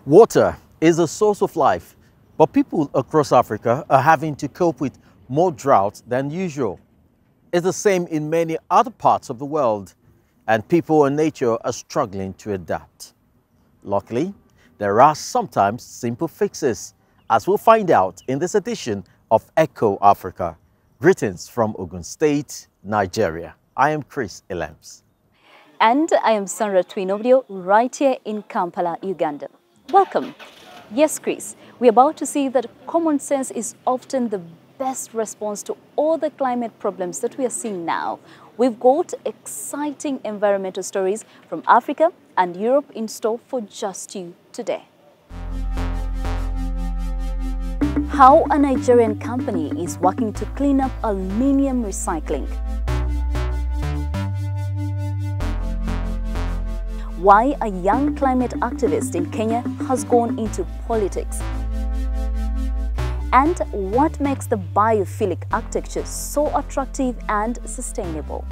Water is a source of life, but people across Africa are having to cope with more drought than usual. It's the same in many other parts of the world, and people and nature are struggling to adapt. Luckily, there are sometimes simple fixes, as we'll find out in this edition of Echo Africa. Greetings from Ogun State, Nigeria. I am Chris Elems. And I am Sandra Twinodio, right here in Kampala, Uganda. Welcome. Yes, Chris, we're about to see that common sense is often the best response to all the climate problems that we are seeing now. We've got exciting environmental stories from Africa and Europe in store for just you today. How a Nigerian company is working to clean up aluminium recycling. Why a young climate activist in Kenya has gone into politics. And what makes the biophilic architecture so attractive and sustainable.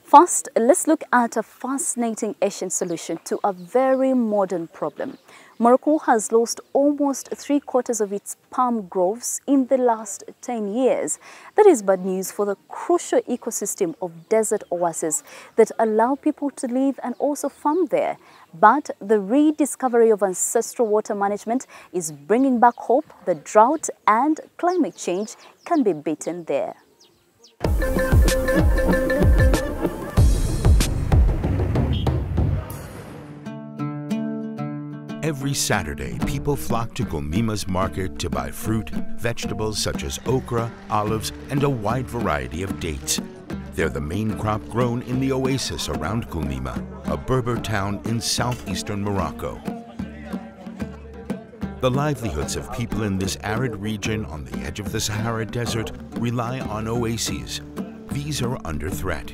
First, let's look at a fascinating Asian solution to a very modern problem. Morocco has lost almost 3/4 of its palm groves in the last 10 years. That is bad news for the crucial ecosystem of desert oases that allow people to live and also farm there. But the rediscovery of ancestral water management is bringing back hope that drought and climate change can be beaten there. Every Saturday, people flock to Gulmima's market to buy fruit, vegetables such as okra, olives, and a wide variety of dates. They're the main crop grown in the oasis around Gulmima, a Berber town in southeastern Morocco. The livelihoods of people in this arid region on the edge of the Sahara Desert rely on oases. These are under threat.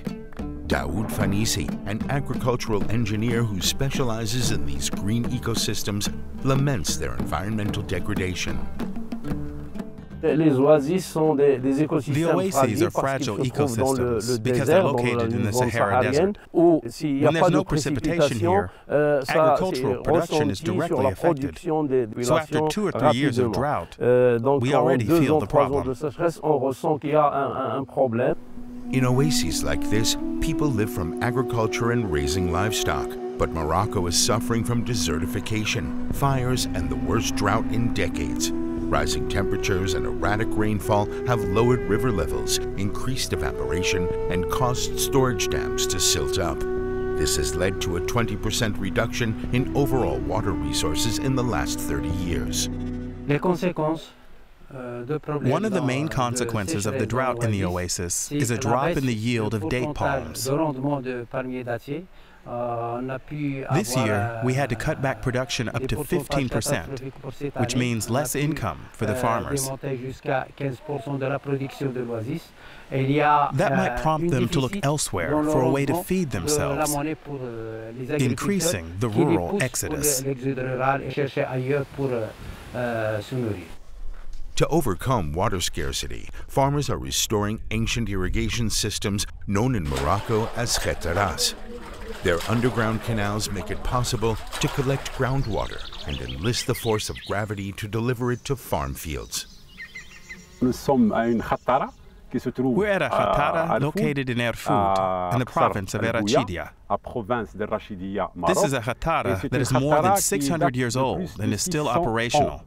Daoud Fanisi, an agricultural engineer who specializes in these green ecosystems, laments their environmental degradation. The oases are fragile ecosystems because they're located in the Sahara Desert. When there's no precipitation here, agricultural production is directly affected. So after 2 or 3 years of drought, we already feel the problem. In oases like this, people live from agriculture and raising livestock. But Morocco is suffering from desertification, fires, and the worst drought in decades. Rising temperatures and erratic rainfall have lowered river levels, increased evaporation, and caused storage dams to silt up. This has led to a 20% reduction in overall water resources in the last 30 years. One of the main consequences of the drought in the oasis is a drop in the yield of date palms. This year, we had to cut back production up to 15%, which means less income for the farmers. That might prompt them to look elsewhere for a way to feed themselves, increasing the rural exodus. To overcome water scarcity, farmers are restoring ancient irrigation systems known in Morocco as khetaras. Their underground canals make it possible to collect groundwater and enlist the force of gravity to deliver it to farm fields. We're at a khatara located in Erfoud, in the province of Erachidia. This is a khatara that is more than 600 years old and is still operational.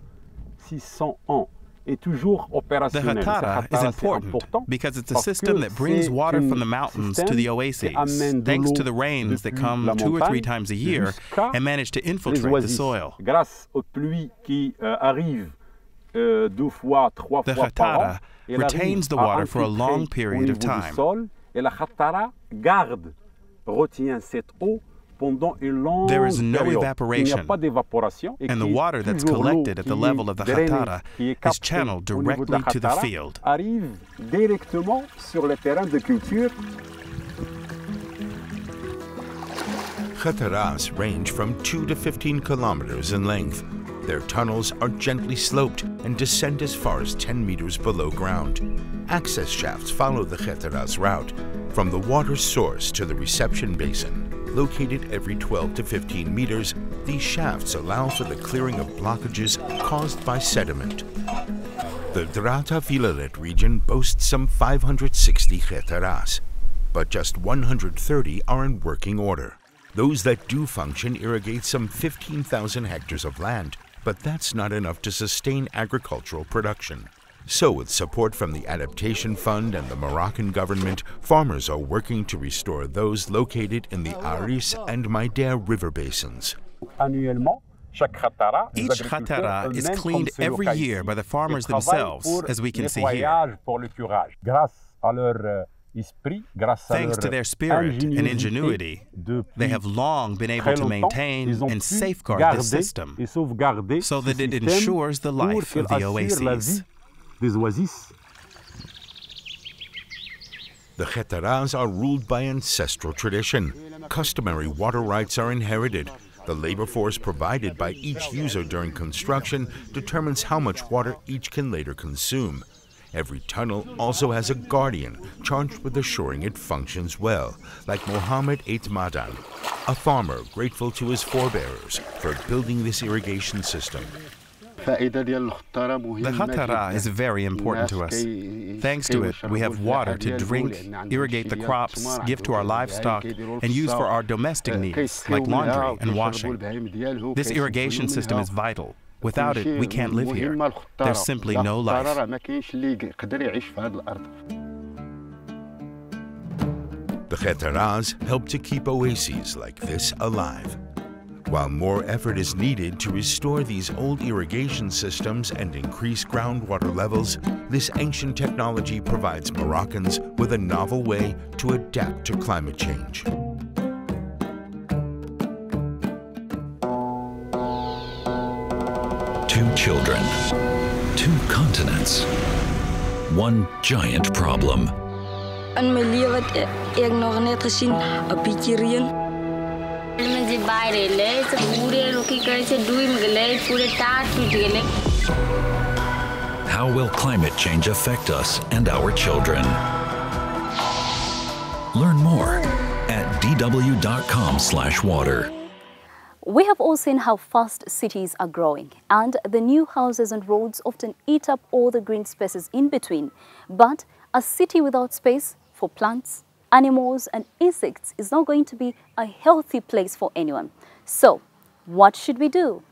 The khatara is important because it's a system that brings water from the mountains to the oases, thanks to the rains that come 2 or 3 times a year and manage to infiltrate the soil. The khatara retains the water for a long period of time. There is no evaporation, and the water that's collected at the level of the khatara is channeled directly to the field. Khataras range from 2 to 15 kilometers in length. Their tunnels are gently sloped and descend as far as 10 meters below ground. Access shafts follow the khataras route from the water source to the reception basin. Located every 12 to 15 meters, these shafts allow for the clearing of blockages caused by sediment. The Drata Filaret region boasts some 560 hectares, but just 130 are in working order. Those that do function irrigate some 15,000 hectares of land, but that's not enough to sustain agricultural production. So with support from the Adaptation Fund and the Moroccan government, farmers are working to restore those located in the Aris and Maider river basins. Each khatara is cleaned every year by the farmers themselves, as we can see here. Thanks to their spirit and ingenuity, they have long been able to maintain and safeguard the system so that it ensures the life of the oases. The khetaras are ruled by ancestral tradition. Customary water rights are inherited. The labor force provided by each user during construction determines how much water each can later consume. Every tunnel also has a guardian charged with assuring it functions well, like Mohammed Eitmadan, a farmer grateful to his forebears for building this irrigation system. The khatara is very important to us. Thanks to it, we have water to drink, irrigate the crops, give to our livestock, and use for our domestic needs, like laundry and washing. This irrigation system is vital. Without it, we can't live here. There's simply no life. The khetaras help to keep oases like this alive. While more effort is needed to restore these old irrigation systems and increase groundwater levels, this ancient technology provides Moroccans with a novel way to adapt to climate change. Two children, two continents, one giant problem. In my leven heb ik nog net gezien een Nigerian. How will climate change affect us and our children? Learn more at dw.com/water. We have all seen how fast cities are growing, and the new houses and roads often eat up all the green spaces in between. But a city without space for plants, animals and insects is not going to be a healthy place for anyone. So, what should we do?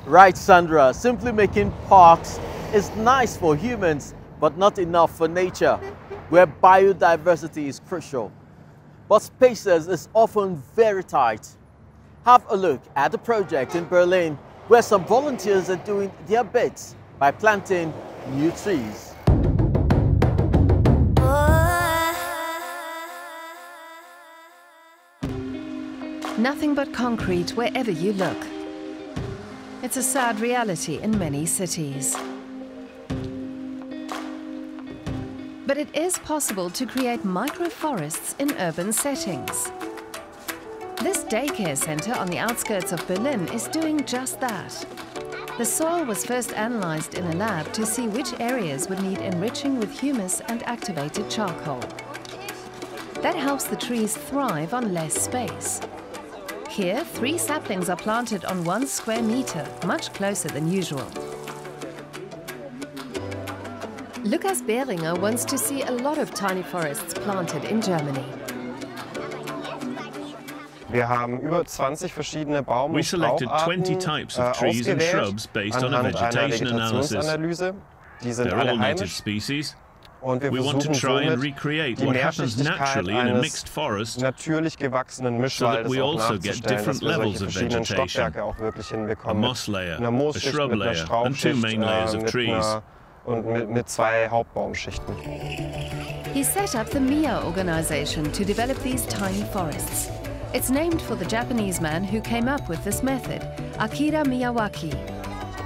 Right, Sandra. Simply making parks is nice for humans, but not enough for nature, where biodiversity is crucial. But spaces is often very tight. Have a look at the project in Berlin, where some volunteers are doing their bits by planting new trees. Nothing but concrete wherever you look. It's a sad reality in many cities. But it is possible to create microforests in urban settings. This daycare center on the outskirts of Berlin is doing just that. The soil was first analyzed in a lab to see which areas would need enriching with humus and activated charcoal. That helps the trees thrive on less space. Here, 3 saplings are planted on 1 square meter, much closer than usual. Lukas Behringer wants to see a lot of tiny forests planted in Germany. We selected 20 types of trees and shrubs based on a vegetation analysis. They're all native species. We want to try and recreate what happens naturally in a mixed forest so that we also get different levels of vegetation. A moss layer, a shrub layer, and 2 main layers of trees. He set up the MIA organization to develop these tiny forests. It's named for the Japanese man who came up with this method, Akira Miyawaki.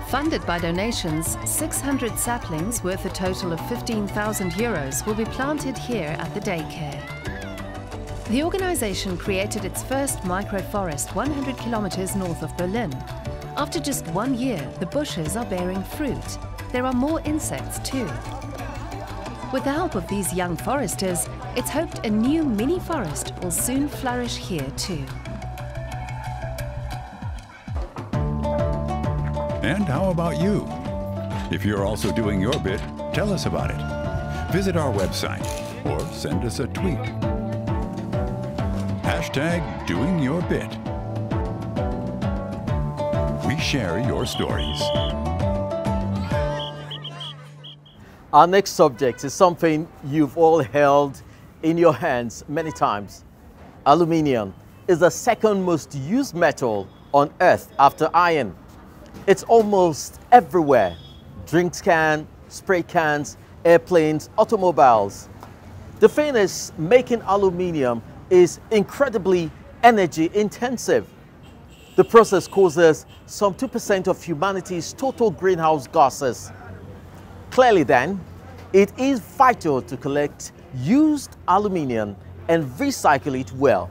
Funded by donations, 600 saplings worth a total of 15,000 euros will be planted here at the daycare. The organization created its first microforest 100 kilometers north of Berlin. After just 1 year, the bushes are bearing fruit. There are more insects too. With the help of these young foresters, It's hoped a new mini forest will soon flourish here too. And how about you? If you're also doing your bit, tell us about it. Visit our website or send us a tweet. #DoingYourBit. We share your stories. Our next subject is something you've all held in your hands many times. Aluminium is the second most used metal on Earth after iron. It's almost everywhere. Drink cans, spray cans, airplanes, automobiles. The thing is, making aluminium is incredibly energy intensive. The process causes some 2% of humanity's total greenhouse gases. Clearly then, it is vital to collect used aluminium and recycle it well.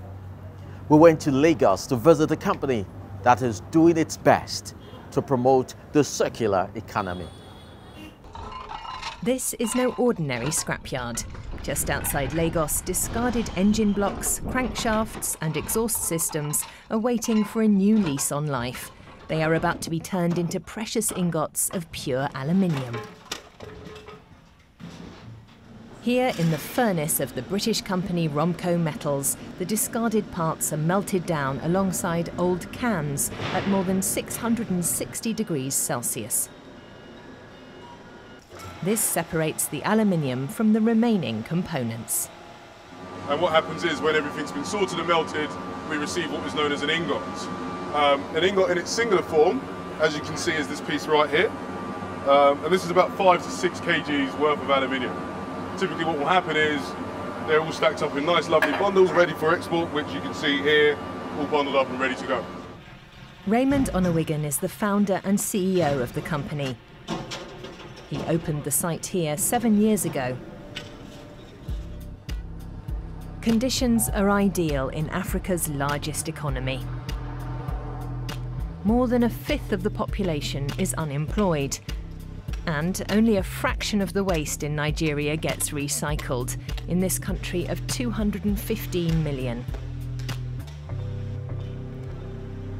We went to Lagos to visit a company that is doing its best to promote the circular economy. This is no ordinary scrapyard. Just outside Lagos, discarded engine blocks, crankshafts and exhaust systems are waiting for a new lease on life. They are about to be turned into precious ingots of pure aluminium. Here in the furnace of the British company Romco Metals, the discarded parts are melted down alongside old cans at more than 660 degrees Celsius. This separates the aluminium from the remaining components. And what happens is, when everything's been sorted and melted, we receive what is known as an ingot. An ingot in its singular form, as you can see, is this piece right here. And this is about 5 to 6 kgs worth of aluminium. Typically what will happen is they're all stacked up in nice lovely bundles ready for export, which you can see here, all bundled up and ready to go. Raymond Onawigan is the founder and CEO of the company. He opened the site here 7 years ago. Conditions are ideal in Africa's largest economy. More than 1/5 of the population is unemployed, and only a fraction of the waste in Nigeria gets recycled, in this country of 215 million.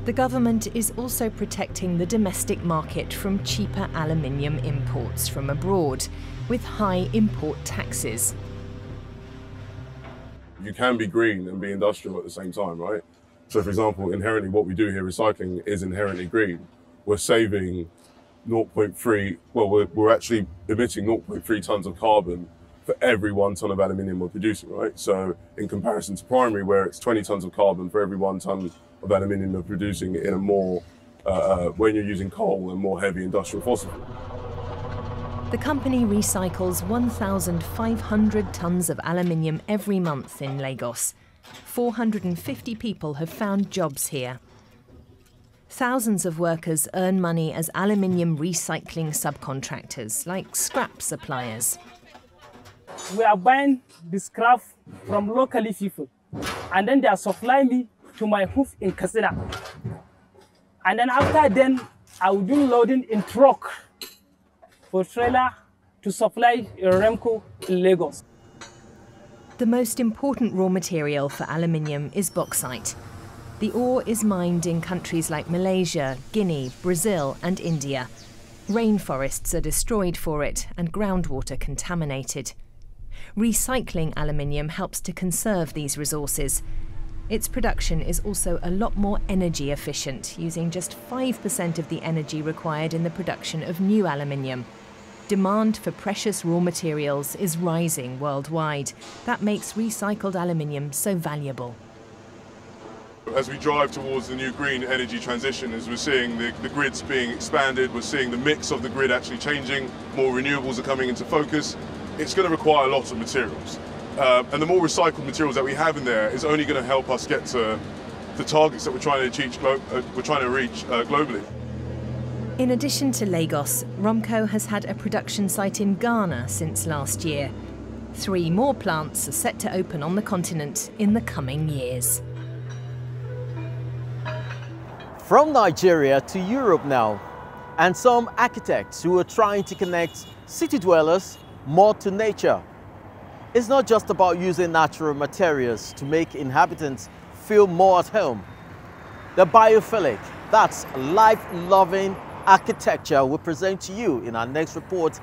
The government is also protecting the domestic market from cheaper aluminium imports from abroad, with high import taxes. You can be green and be industrial at the same time, right? So for example, inherently what we do here, recycling, is inherently green. We're saving 0.3, well, we're actually emitting 0.3 tons of carbon for every 1 ton of aluminium we're producing, right? So in comparison to primary, where it's 20 tons of carbon for every 1 ton of aluminium you're producing in a more, when you're using coal and more heavy industrial fossil. The company recycles 1,500 tons of aluminium every month in Lagos. 450 people have found jobs here. Thousands of workers earn money as aluminium recycling subcontractors, like scrap suppliers. We are buying the scrap from local people, and then they are supplying me to my hoof in Katsina. And then after then, I will do loading in truck for trailer to supply Remco in Lagos. The most important raw material for aluminium is bauxite. The ore is mined in countries like Malaysia, Guinea, Brazil and India. Rainforests are destroyed for it and groundwater contaminated. Recycling aluminium helps to conserve these resources. Its production is also a lot more energy efficient, using just 5% of the energy required in the production of new aluminium. Demand for precious raw materials is rising worldwide. That makes recycled aluminium so valuable. As we drive towards the new green energy transition, as we're seeing the grids being expanded, we're seeing the mix of the grid actually changing, more renewables are coming into focus, it's going to require a lot of materials. And the more recycled materials that we have in there is only going to help us get to the targets that we're trying to reach globally. In addition to Lagos, Romco has had a production site in Ghana since last year. 3 more plants are set to open on the continent in the coming years. From Nigeria to Europe now, and some architects who are trying to connect city dwellers more to nature. It's not just about using natural materials to make inhabitants feel more at home. The biophilic, that's life-loving architecture we present to you in our next report,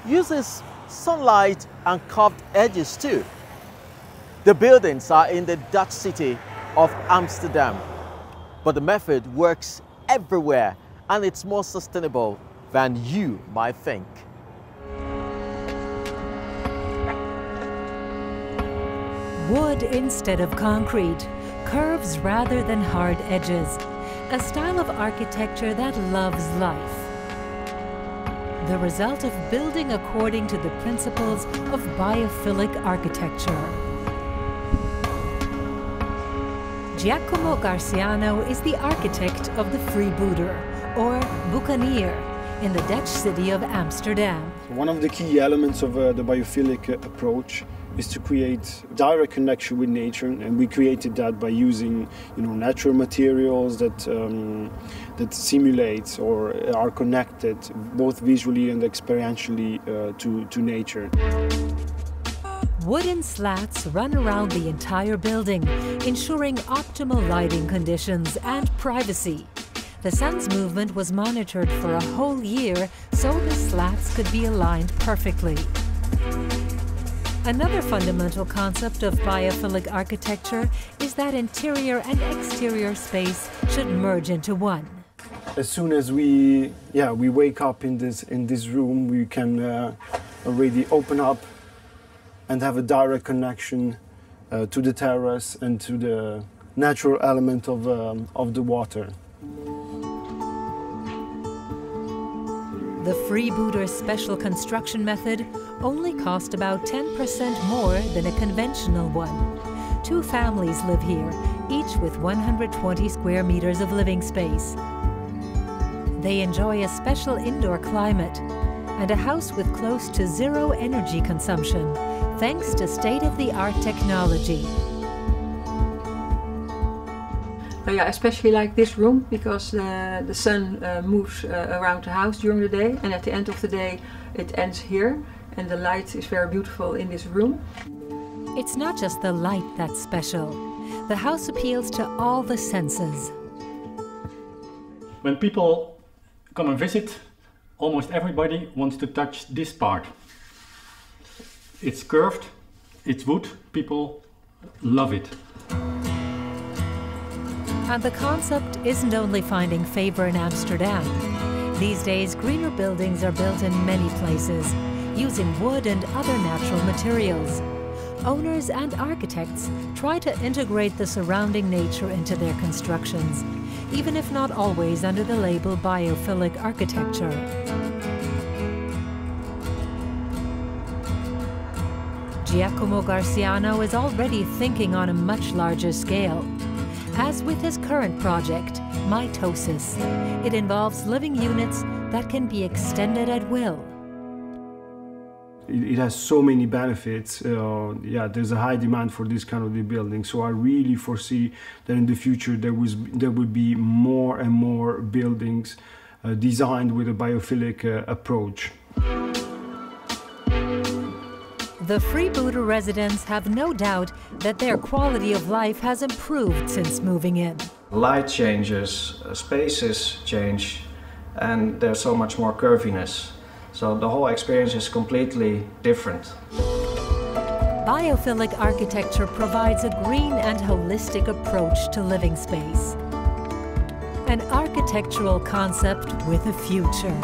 uses sunlight and curved edges too. The buildings are in the Dutch city of Amsterdam, but the method works everywhere and it's more sustainable than you might think. Wood instead of concrete, curves rather than hard edges, a style of architecture that loves life. The result of building according to the principles of biophilic architecture. Giacomo Garciano is the architect of the freebooter, or bucanier, in the Dutch city of Amsterdam. One of the key elements of the biophilic approach is to create direct connection with nature, and we created that by using, natural materials that that simulate or are connected both visually and experientially to nature. Wooden slats run around the entire building, ensuring optimal lighting conditions and privacy. The sun's movement was monitored for a whole year so the slats could be aligned perfectly. Another fundamental concept of biophilic architecture is that interior and exterior space should merge into one. As soon as we wake up in this room, we can already open up and have a direct connection to the terrace and to the natural element of the water. The freebooter special construction method only cost about 10% more than a conventional one. 2 families live here, each with 120 square meters of living space. They enjoy a special indoor climate and a house with close to 0 energy consumption, thanks to state-of-the-art technology. Yeah, especially like this room, because the sun moves around the house during the day, and at the end of the day it ends here, and the light is very beautiful in this room. It's not just the light that's special. The house appeals to all the senses. When people come and visit, almost everybody wants to touch this part. It's curved, it's wood, people love it. And the concept isn't only finding favor in Amsterdam. These days, greener buildings are built in many places, using wood and other natural materials. Owners and architects try to integrate the surrounding nature into their constructions, even if not always under the label biophilic architecture. Giacomo Garciano is already thinking on a much larger scale. As with his current project, mitosis, it involves living units that can be extended at will. It has so many benefits. There's a high demand for this kind of building. So I really foresee that in the future there will be more and more buildings designed with a biophilic approach. The freebooter residents have no doubt that their quality of life has improved since moving in. Light changes, spaces change, and there's so much more curviness. So the whole experience is completely different. Biophilic architecture provides a green and holistic approach to living space. An architectural concept with a future.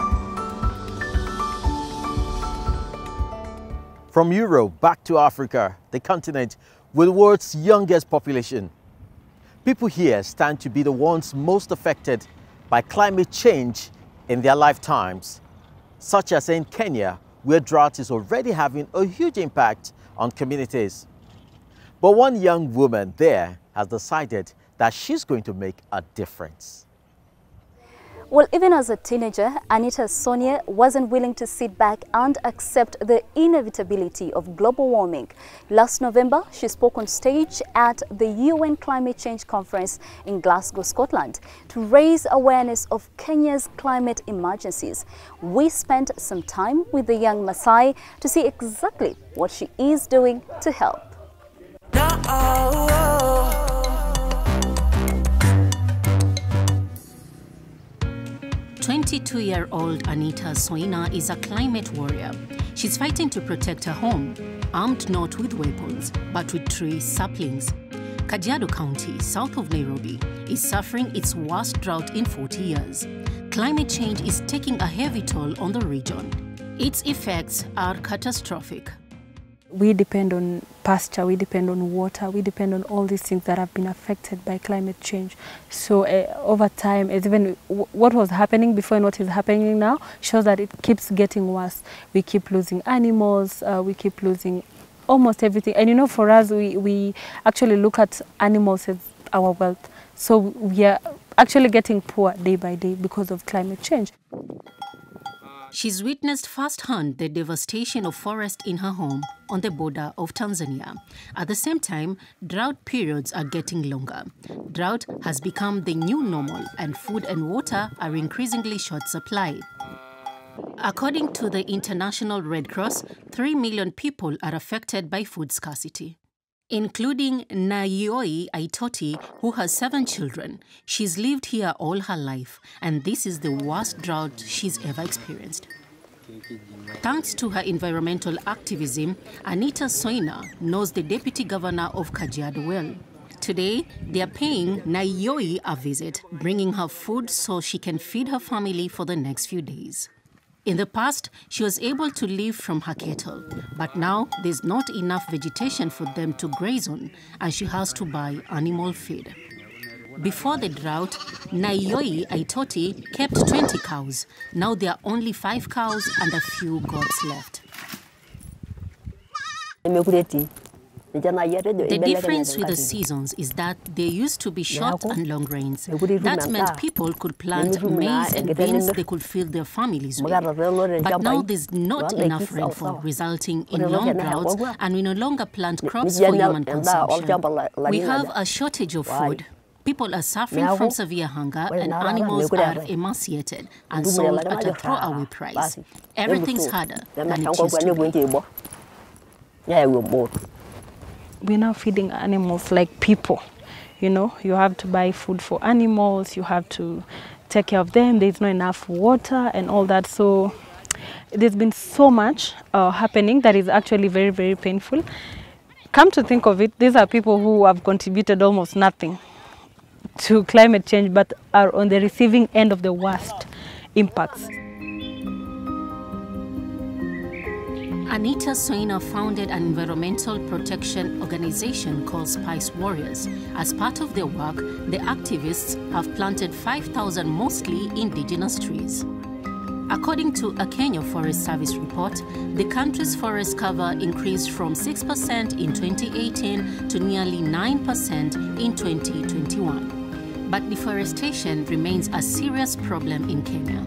From Europe back to Africa, the continent with the world's youngest population. People here stand to be the ones most affected by climate change in their lifetimes, such as in Kenya, where drought is already having a huge impact on communities. But one young woman there has decided that she's going to make a difference. Well, even as a teenager, Anita Sonia wasn't willing to sit back and accept the inevitability of global warming. Last November, she spoke on stage at the UN Climate Change Conference in Glasgow, Scotland, to raise awareness of Kenya's climate emergencies. We spent some time with the young Maasai to see exactly what she is doing to help. 22-year-old Anita Soina is a climate warrior. She's fighting to protect her home, armed not with weapons, but with tree saplings. Kajiado County, south of Nairobi, is suffering its worst drought in 40 years. Climate change is taking a heavy toll on the region. Its effects are catastrophic. We depend on pasture, we depend on water, we depend on all these things that have been affected by climate change. So over time, even what was happening before and what is happening now shows that it keeps getting worse. We keep losing animals, we keep losing almost everything. And you know, for us, we actually look at animals as our wealth. So we are actually getting poor day by day because of climate change. She's witnessed firsthand the devastation of forest in her home on the border of Tanzania. At the same time, drought periods are getting longer. Drought has become the new normal, and food and water are increasingly short supply. According to the International Red Cross, 3 million people are affected by food scarcity, including Nayoi Aitoti, who has 7 children. She's lived here all her life, and this is the worst drought she's ever experienced. Thanks to her environmental activism, Anita Soina knows the deputy governor of Kajiado well. Today, they are paying Nayoi a visit, bringing her food so she can feed her family for the next few days. In the past, she was able to live from her cattle, but now there's not enough vegetation for them to graze on, and she has to buy animal feed. Before the drought, Nayoi Aitoti kept 20 cows. Now there are only 5 cows and a few goats left. The difference with the seasons is that there used to be short and long rains. That meant people could plant maize and beans they could fill their families with. But now there's not enough rainfall, resulting in long droughts, and we no longer plant crops for human consumption. We have a shortage of food. People are suffering from severe hunger, and animals are emaciated and sold at a throwaway price. Everything's harder than it used to be. We're now feeding animals like people. You know, you have to buy food for animals, you have to take care of them, there's not enough water and all that. So there's been so much happening that is actually very, very painful. Come to think of it, these are people who have contributed almost nothing to climate change, but are on the receiving end of the worst impacts. Anita Soina founded an environmental protection organization called Spice Warriors. As part of their work, the activists have planted 5,000 mostly indigenous trees. According to a Kenya Forest Service report, the country's forest cover increased from 6% in 2018 to nearly 9% in 2021. But deforestation remains a serious problem in Kenya.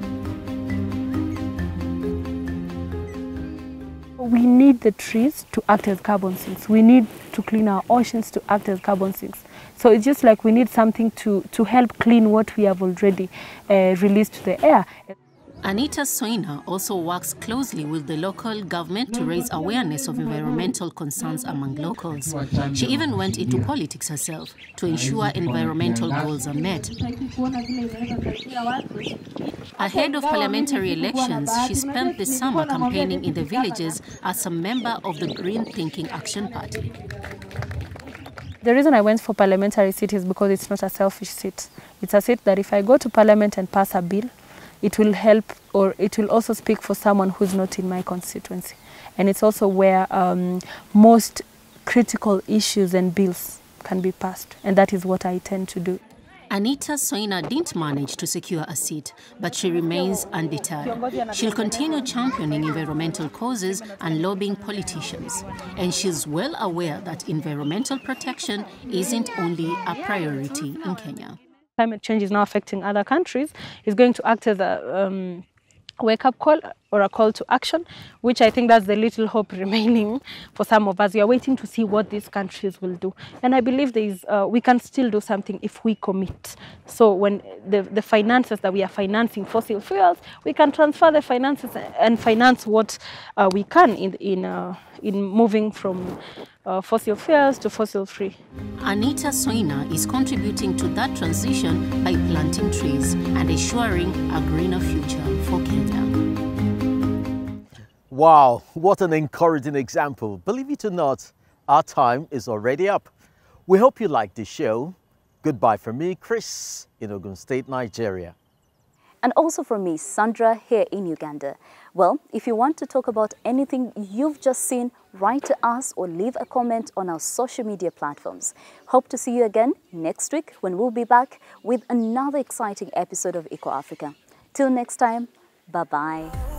We need the trees to act as carbon sinks. We need to clean our oceans to act as carbon sinks. So it's just like we need something to help clean what we have already released to the air. Anita Soina also works closely with the local government to raise awareness of environmental concerns among locals. She even went into politics herself to ensure environmental goals are met. Ahead of parliamentary elections, she spent the summer campaigning in the villages as a member of the Green Thinking Action Party. The reason I went for parliamentary seat is because it's not a selfish seat. It's a seat that if I go to parliament and pass a bill, it will help, or it will also speak for someone who's not in my constituency. And it's also where most critical issues and bills can be passed. And that is what I tend to do. Anita Soina didn't manage to secure a seat, but she remains undeterred. She'll continue championing environmental causes and lobbying politicians. And she's well aware that environmental protection isn't only a priority in Kenya. climate change is now affecting other countries is going to act as a wake-up call or a call to action, which I think that's the little hope remaining for some of us. We are waiting to see what these countries will do. And I believe we can still do something if we commit. So when the finances that we are financing fossil fuels, we can transfer the finances and finance what we can in moving from fossil fuels to fossil-free. Anita Soina is contributing to that transition by planting trees and ensuring a greener future for Kenya. Wow, what an encouraging example. Believe it or not, our time is already up. We hope you liked the show. Goodbye from me, Chris, in Ogun State, Nigeria. And also from me, Sandra, here in Uganda. Well, if you want to talk about anything you've just seen, write to us or leave a comment on our social media platforms. Hope to see you again next week when we'll be back with another exciting episode of Eco Africa. Till next time, bye-bye.